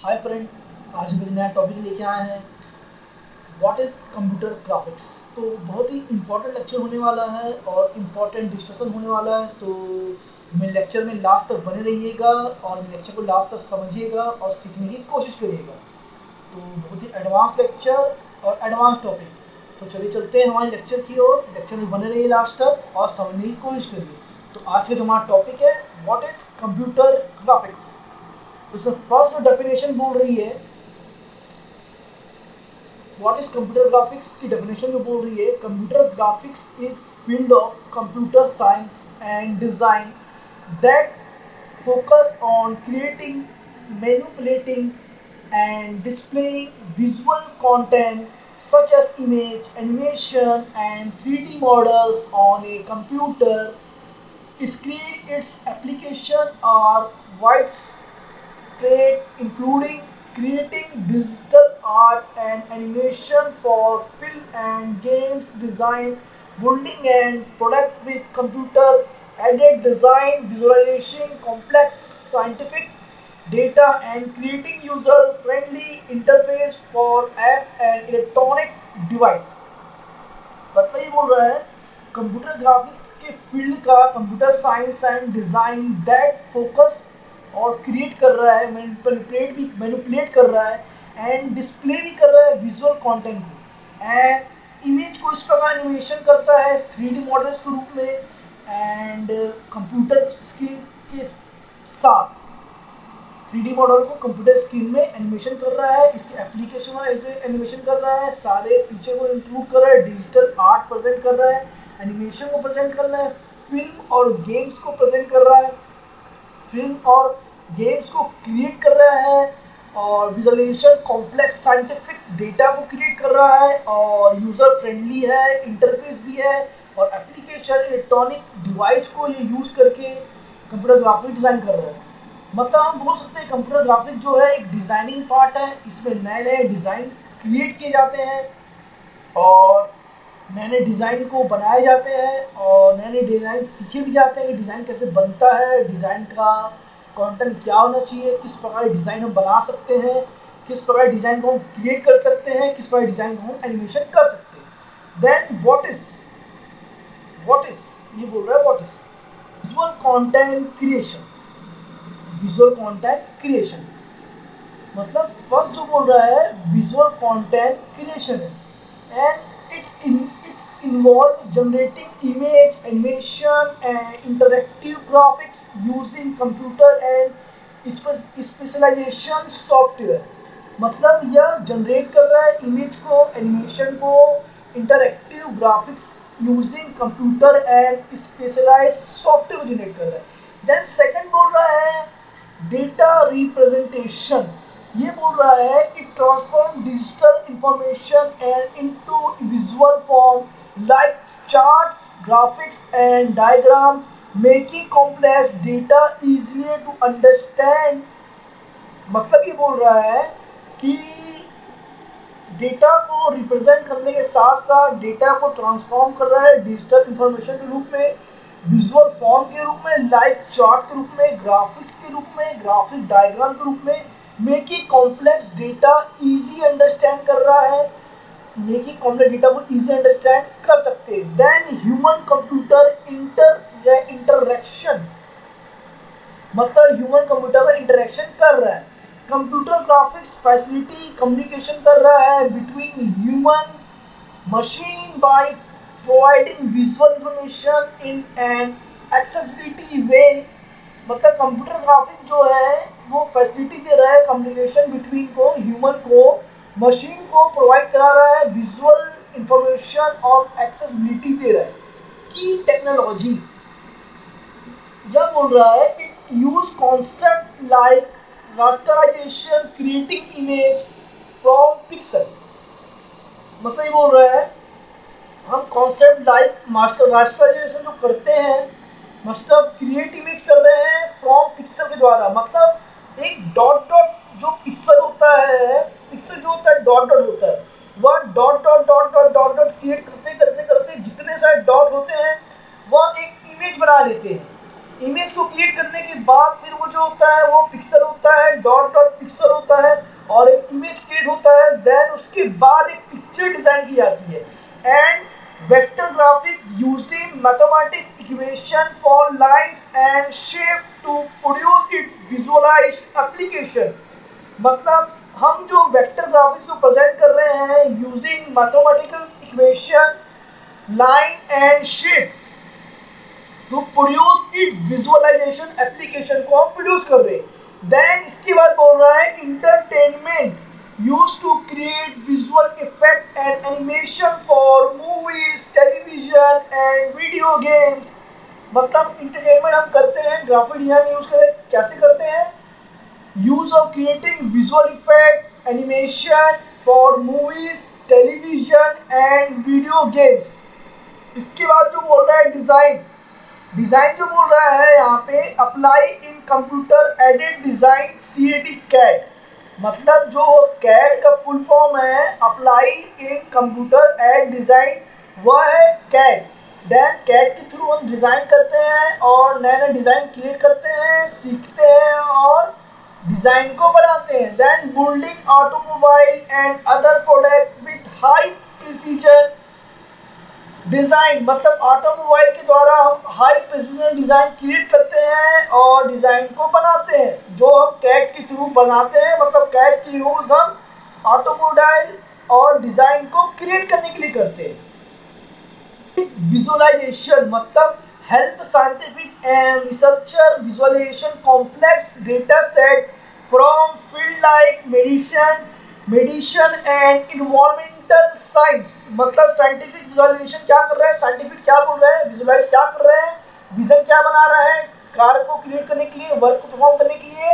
Hi friend, आज हम एक नया टॉपिक लेके आए हैं। What is computer graphics. तो बहुत ही इम्पोर्टेंट लेक्चर होने वाला है और इम्पोर्टेंट डिस्कशन होने वाला है। तो मेरे लेक्चर में लास्ट तक बने रहिएगा और मेरे लेक्चर को लास्ट तक समझिएगा और सीखने की कोशिश करिएगा। तो बहुत ही एडवांस लेक्चर और एडवांस टॉपिक। तो चलिए चलते हैं हमारे लेक्चर की ओर। लेक्चर में बने रहिए लास्ट तक और समझने की कोशिश करिए। तो आज का जो हमारा टॉपिक है, व्हाट इज़ कंप्यूटर ग्राफिक्स। तो इसमें फर्स्ट जो डेफिनेशन बोल रही है, व्हाट इज कंप्यूटर ग्राफिक्स की डेफिनेशन में बोल रही है, computer graphics is field of computer science and design that focus on creating, manipulating, and displaying visual content such as image, animation, and 3D models on a computer screen. Its application are widespread, including creating digital art and animation for film and games design, building and product with computer aided design, visualization, complex scientific data, and creating user friendly interface for apps and electronics device। मतलब ये बोल रहा है, computer graphics के field का computer science and design that focus और create कर रहा है, मैनिपुलेट कर रहा है एंड डिस्प्ले भी कर रहा है विजुअल कंटेंट को, एंड इमेज को इस प्रकार एनिमेशन करता है 3D मॉडल्स के रूप में एंड कंप्यूटर स्क्रीन के साथ 3D मॉडल को कंप्यूटर स्क्रीन में एनिमेशन कर रहा है, इसके एप्लीकेशन और एनिमेशन कर रहा है, सारे फीचर को इंक्लूड कर रहा है, डिजिटल आर्ट प्रेजेंट कर रहा है, एनिमेशन को प्रेजेंट कर रहा है, फिल्म और गेम्स को प्रेजेंट कर रहा है, फिल्म और गेम्स को क्रिएट कर रहा है, और विजुअलाइजेशन कॉम्प्लेक्स साइंटिफिक डेटा को क्रिएट कर रहा है, और यूज़र फ्रेंडली है, इंटरफेस भी है, और एप्लीकेशन इलेक्ट्रॉनिक डिवाइस को ये यूज़ करके कंप्यूटर ग्राफिक डिज़ाइन कर रहा है। मतलब हम बोल सकते हैं कंप्यूटर ग्राफिक जो है एक डिज़ाइनिंग पार्ट है। इसमें नए नए डिज़ाइन क्रिएट किए जाते हैं और नए नए डिज़ाइन को बनाए जाते हैं और नए नए डिज़ाइन सीखे भी जाते हैं कि डिज़ाइन कैसे बनता है, डिज़ाइन का कंटेंट क्या होना चाहिए, किस प्रकार डिज़ाइन हम बना सकते हैं, किस प्रकार डिज़ाइन को हम क्रिएट कर सकते हैं, किस प्रकार डिज़ाइन को हम एनिमेशन कर सकते हैं। देन व्हाट इज ये बोल रहा है, what is visual content creation. Visual content creation मतलब फर्स्ट जो बोल रहा है विजुअल कंटेंट क्रिएशन है, and it's involve generating image, animation and interactive graphics using computer and specialization software. मतलब यह जनरेट कर रहा है इमेज को, एनिमेशन को, interactive graphics using computer and specialize software generate कर रहा है। देन सेकंड बोल रहा है डेटा रिप्रेजेंटेशन। ये बोल रहा है कि transform digital information and into visual form like charts, graphics and diagram, making complex data easier to understand. मतलब ये बोल रहा है कि डेटा को रिप्रेजेंट करने के साथ साथ डेटा को ट्रांसफॉर्म कर रहा है डिजिटल इंफॉर्मेशन के रूप में, विजुअल फॉर्म के रूप में, लाइक चार्ट के रूप में, ग्राफिक्स के रूप में, ग्राफिक डायग्राम के रूप में, making complex data easy understand कर रहा है, मेकिंग कॉम्प्लेक्स डेटा को इजी अंडरस्टैंड कर सकते हैं। देन ह्यूमन कंप्यूटर इंटरैक्शन, मतलब ह्यूमन कंप्यूटर का इंटरेक्शन कर रहा है। कंप्यूटर ग्राफिक्स फैसिलिटी कम्युनिकेशन कर रहा है between human machine by providing visual information in an accessibility way। मतलब कंप्यूटर ग्राफिक जो है वो फैसिलिटी दे रहा है कम्युनिकेशन बिटवीन को, ह्यूमन को, मशीन को प्रोवाइड करा रहा है विजुअल इंफॉर्मेशन और एक्सेसिबिलिटी दे रहा है। की टेक्नोलॉजी यह बोल रहा है it use concept like rasterization, creating image from pixel. मतलब ये बोल रहा है हम कॉन्सेप्ट लाइक मास्टर रास्टराइजेशन जो करते हैं, मतलब क्रिएट इमेज कर रहे हैं फ्रॉम पिक्सल के द्वारा। मतलब एक डॉट डॉट जो पिक्सल होता है, पिक्सल जो होता है डॉट डॉट होता है, वह dot dot dot dot dot dot create करते करते करते जितने सारे डॉट होते हैं वह एक इमेज बना लेते हैं। इमेज को क्रिएट करने के बाद फिर वो जो होता है वो पिक्सल होता है, डॉट डॉट पिक्सल होता है, और एक इमेज क्रिएट होता है, देन उसके बाद एक पिक्चर डिजाइन की जाती है। And vector graphics using mathematics equation for lines and shape to produce it visualize application. मतलब हम जो वेक्टर ग्राफिक्स को प्रेजेंट कर रहे हैं using mathematical equation, line and shape to produce it visualization application को हम प्रोड्यूस कर रहे हैं। देन इसके बाद बोल रहा है entertainment use to create visual effect and animation for movies, television and video games. मतलब इंटरटेनमेंट हम करते हैं, ग्राफिक डिजाइन यूज करें, कैसे करते हैं? Use of creating visual effect animation for movies, television and video games. इसके बाद जो बोल रहा है डिजाइन, डिजाइन जो बोल रहा है यहाँ पे apply in computer aided design CAD CAD. मतलब जो कैड का फुल फॉर्म है apply in computer add design, वह है कैड। देन कैड के थ्रू हम डिजाइन करते हैं और नए नए डिजाइन क्रिएट करते हैं, सीखते हैं और डिजाइन को बनाते हैं। Then building automobile and other product with high precision design. मतलब ऑटोमोबाइल के द्वारा हम हाई प्रिसीजन डिजाइन क्रिएट करते हैं और डिजाइन को बनाते हैं, जो हम कैड के थ्रू बनाते हैं। मतलब कैड की यूज हम ऑटोमोबाइल और डिजाइन को क्रिएट करने के लिए करते हैं। विजुअलाइजेशन मतलब help scientific and researcher visualization complex data set from field like medicine and environmental science। मतलब साइंटिफिक विजुअलाइजेशन क्या कर रहा है, साइंटिफिक क्या बोल रहा है, विजुअलाइज क्या कर रहे हैं, विजन क्या बना रहा है, कार्य को क्रिएट करने के लिए, वर्क को परफॉर्म करने के लिए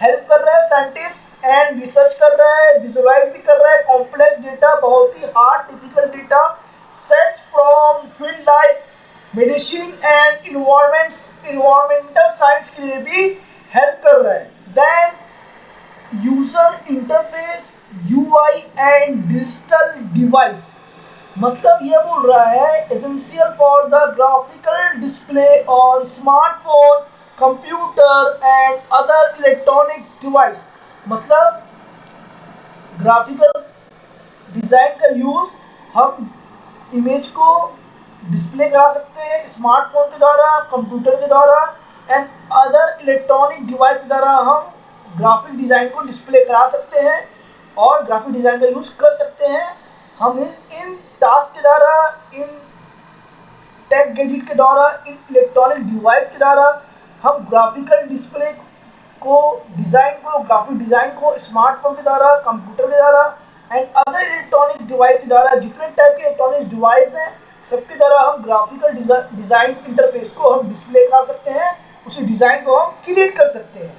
हेल्प कर रहा है साइंटिस्ट, एंड रिसर्च कर रहा है, विजुअलाइज भी कर रहा है कॉम्प्लेक्स डेटा, बहुत ही hard difficult data sets from field like medicine and environmental science के लिए भी हेल्प कर रहा है। Then user interface UI and digital device. मतलब यह बोल रहा है essential for the graphical display on smartphone, computer and other electronic device. मतलब ग्राफिकल डिजाइन का यूज हम इमेज को डिस्प्ले करा सकते हैं स्मार्टफोन के द्वारा, कंप्यूटर के द्वारा एंड अदर इलेक्ट्रॉनिक डिवाइस के द्वारा हम ग्राफिक डिज़ाइन को डिस्प्ले करा सकते हैं और ग्राफिक डिज़ाइन का यूज़ कर सकते हैं। हम इन टास्क के द्वारा, इन टेक गैजेट के द्वारा, इन इलेक्ट्रॉनिक डिवाइस के द्वारा हम ग्राफिकल डिस्प्ले को, डिज़ाइन को, ग्राफिक डिज़ाइन को स्मार्टफोन के द्वारा, कंप्यूटर के द्वारा एंड अदर इलेक्ट्रॉनिक डिवाइस के द्वारा, जितने टाइप के इलेक्ट्रॉनिक डिवाइस हैं सबके द्वारा हम ग्राफिकल डिज़ाइन इंटरफेस को हम डिस्प्ले कर सकते हैं, उसी डिज़ाइन को हम क्रिएट कर सकते हैं।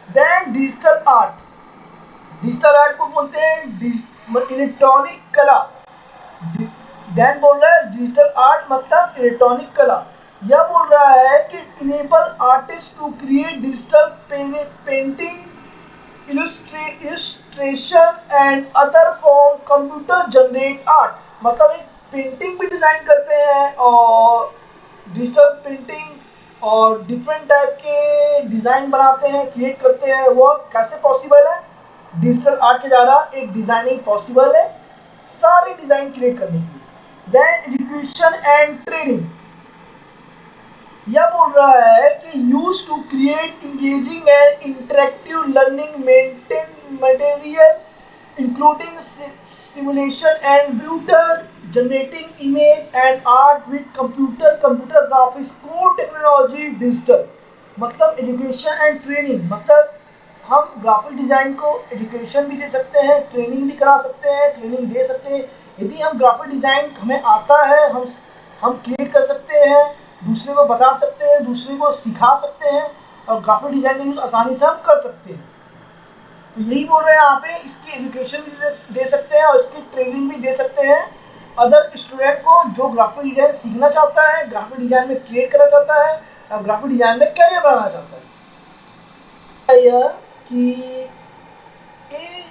Then digital art, digital art को बोलते हैं इलेक्ट्रॉनिक कला। देन बोल रहा है डिजिटल आर्ट मतलब इलेक्ट्रॉनिक कला। यह बोल रहा है कि enable artist to create digital painting, illustration and other form computer generate art. मतलब एक पेंटिंग भी डिज़ाइन करते हैं और डिजिटल पेंटिंग और डिफरेंट टाइप के डिज़ाइन बनाते हैं, क्रिएट करते हैं। वो कैसे पॉसिबल है? डिजिटल आर्ट के द्वारा एक डिज़ाइनिंग पॉसिबल है सारे डिज़ाइन क्रिएट करने के लिए। देन एजुकेशन एंड ट्रेनिंग, यह बोल रहा है कि use to create engaging and interactive learning material including simulation and computer generating image and art with computer graphics, core technology, digital। मतलब एजुकेशन एंड ट्रेनिंग, मतलब हम ग्राफिक डिज़ाइन को education भी दे सकते हैं, ट्रेनिंग भी करा सकते हैं, ट्रेनिंग दे सकते हैं। यदि हम ग्राफिक डिज़ाइन हमें आता है, हम क्रिएट कर सकते हैं, दूसरे को बता सकते हैं, दूसरे को सिखा सकते हैं और ग्राफिक डिज़ाइन का यूज़ आसानी से हम कर सकते हैं। तो यही बोल रहे हैं यहाँ पे, इसकी एजुकेशन भी दे सकते हैं और इसकी ट्रेनिंग भी दे सकते हैं अदर स्टूडेंट को जो ग्राफिक डिज़ाइन सीखना चाहता है, ग्राफिक डिज़ाइन में क्रिएट करना चाहता है और ग्राफिक डिज़ाइन में कैरियर बनाना चाहता है। यह कि ए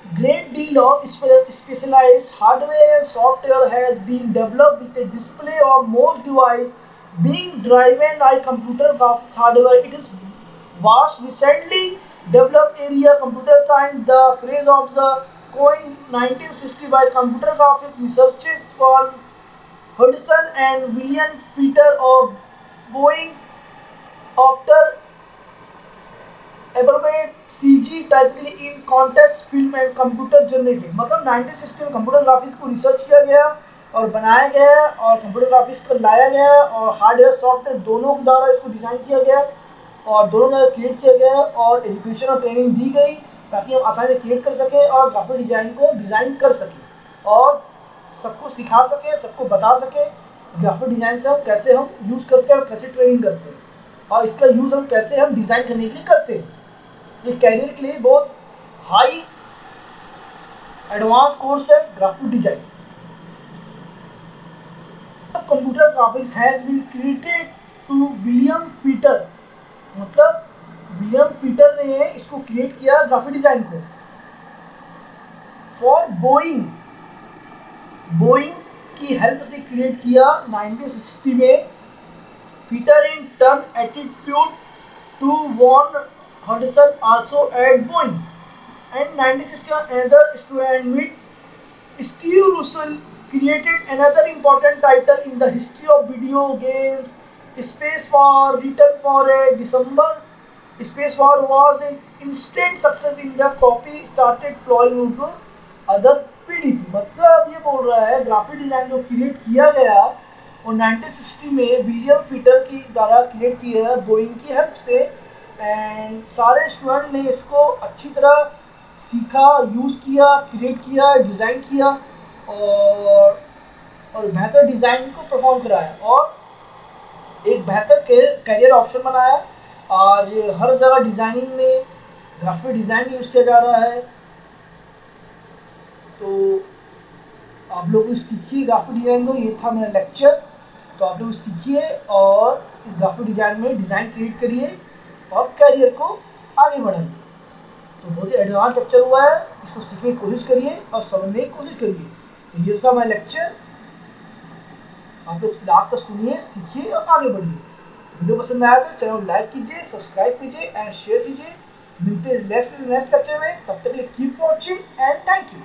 great deal of specialized hardware and software has been developed with a display of most device being driven by computer graphics hardware. It is was recently Developed area computer science, the phrase of the coined 1960 by computer graphic researchers for Hudson and William Peter of Boeing after एब्रोमेट CG typically in contest film and computer generating, मतलब 1960 में computer graphics को research किया गया और बनाया गया और कंप्यूटर ग्राफिक्स को लाया गया और हार्डवेयर सॉफ्टवेयर दोनों के द्वारा इसको डिज़ाइन किया गया और दोनों द्वारा क्रिएट किया गया और एजुकेशन और ट्रेनिंग दी गई ताकि हम आसानी से क्रिएट कर सकें और ग्राफिक डिजाइन को डिज़ाइन कर सकें और सबको सिखा सकें, सबको बता सकें ग्राफिक डिज़ाइन से हम कैसे हम यूज़ करते हैं और कैसे ट्रेनिंग करते हैं और इसका यूज़ हम कैसे हम डिज़ाइन करने के लिए करते हैं। ये कैरियर के लिए बहुत हाई एडवांस कोर्स है graphic design. Computer graphics has been created to William Peter, मतलब विलियम पीटर ने इसको क्रिएट किया ग्राफिक डिजाइन को फॉर बोइंग, बोइंग की हेल्प से क्रिएट किया 1960 में। Peter in turn attitude to Von Hudson also at Boeing, and 1961 another student with Steve Russell created another important title in the history of video games, Space War, written for a December. Space War was an instant success in the copy started flowing into other PDP, मतलब ये बोल रहा है graphic design जो create किया गया और 1960 में विलियम पीटर की द्वारा क्रिएट किया है बोइंग की हेल्प से एंड सारे स्टूडेंट ने इसको अच्छी तरह सीखा, यूज़ किया, क्रिएट किया, डिज़ाइन किया और बेहतर डिज़ाइन को परफॉर्म कराया और एक बेहतर करियर ऑप्शन बनाया। आज हर जगह डिज़ाइनिंग में ग्राफिक डिज़ाइन यूज़ किया जा रहा है, तो आप लोग सीखिए ग्राफिक डिज़ाइन को। ये था मेरा लेक्चर, तो आप लोग सीखिए और इस ग्राफिक डिज़ाइन में डिज़ाइन क्रिएट करिए और कैरियर को आगे बढ़ाइए। तो बहुत ही एडवांस लेक्चर हुआ है, इसको सीखने की कोशिश करिए और समझने की कोशिश करिए। तो ये था मेरा लेक्चर, आप लोग लास्ट तक सुनिए, सीखिए और आगे बढ़िए। वीडियो पसंद आया तो चैनल को लाइक कीजिए, सब्सक्राइब कीजिए एंड शेयर कीजिए। मिलते हैं नेक्स्ट लेक्चर में, तब तक के लिए keep watching and thank you.